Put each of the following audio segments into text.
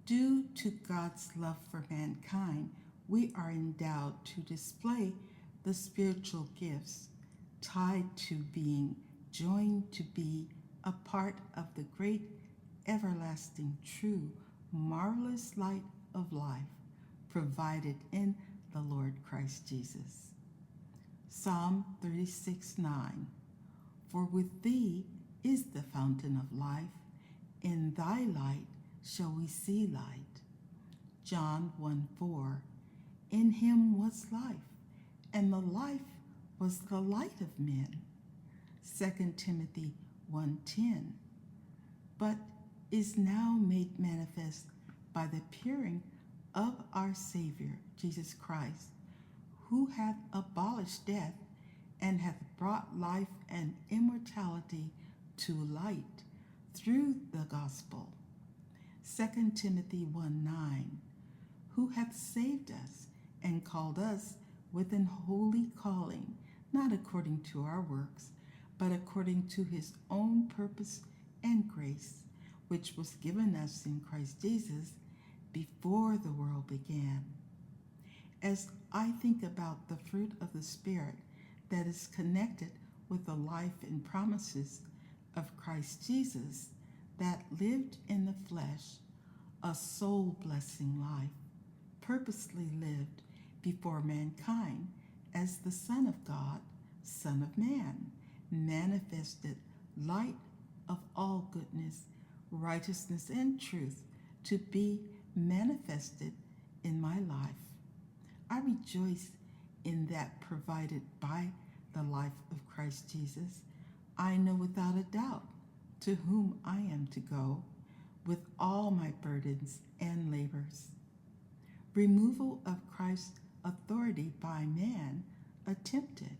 Due to God's love for mankind, we are endowed to display the spiritual gifts tied to being joined to be a part of the great, everlasting, true, marvelous light of life provided in the Lord Christ Jesus. Psalm 36:9. For with thee is the fountain of life, in thy light shall we see light. John 1:4. In him was life, and the life was the light of men. 2 Timothy 1:10. But is now made manifest by the appearing of our Saviour Jesus Christ, who hath abolished death and hath brought life and immortality to light through the gospel. 2 Timothy 1:9. Who hath saved us and called us with an holy calling, not according to our works, but according to his own purpose and grace, which was given us in Christ Jesus before the world began. As I think about the fruit of the Spirit that is connected with the life and promises of Christ Jesus that lived in the flesh, a soul-blessing life, purposely lived before mankind as the Son of God, Son of Man, manifested light of all goodness, righteousness, and truth to be manifested in my life. I rejoice in that provided by the life of Christ Jesus. I know without a doubt to whom I am to go with all my burdens and labors. Removal of Christ's authority by man attempted.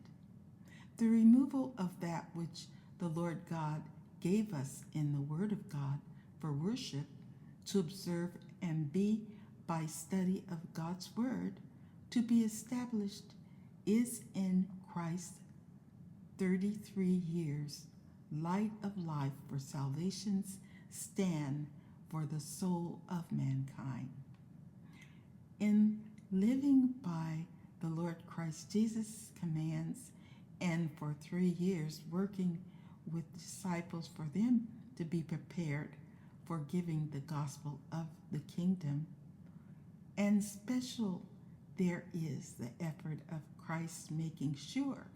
The removal of that which the Lord God gave us in the Word of God for worship to observe and be by study of God's Word to be established is in Christ's 33 years light of life for salvation's stand for the soul of mankind. In living by the Lord Christ Jesus' commands and for 3 years working with disciples for them to be prepared for giving the gospel of the kingdom, and special there is the effort of Christ making sure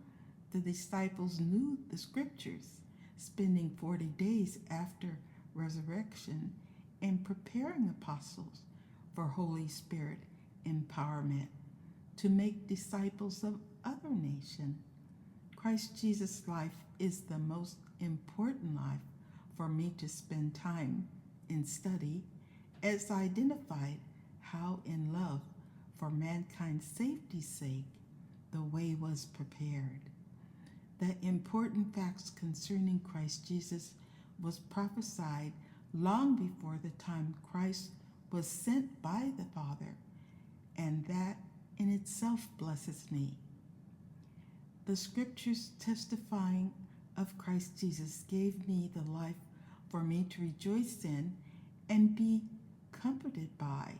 the disciples knew the scriptures, spending 40 days after resurrection and preparing apostles for Holy Spirit empowerment to make disciples of other nations. Christ Jesus' life is the most important life for me to spend time in study, as I identified how in love for mankind's safety's sake the way was prepared. The important facts concerning Christ Jesus was prophesied long before the time Christ was sent by the Father, and that in itself blesses me. The scriptures testifying of Christ Jesus gave me the life for me to rejoice in and be comforted by.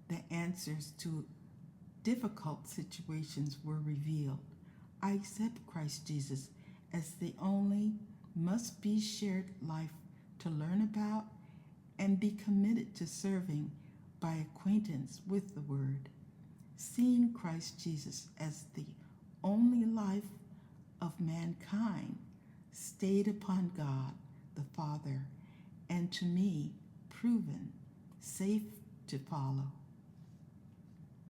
The answers to difficult situations were revealed. I accept Christ Jesus as the only must-be shared life to learn about and be committed to serving by acquaintance with the Word. Seeing Christ Jesus as the only life of mankind stayed upon God the Father, and to me proven safe to follow.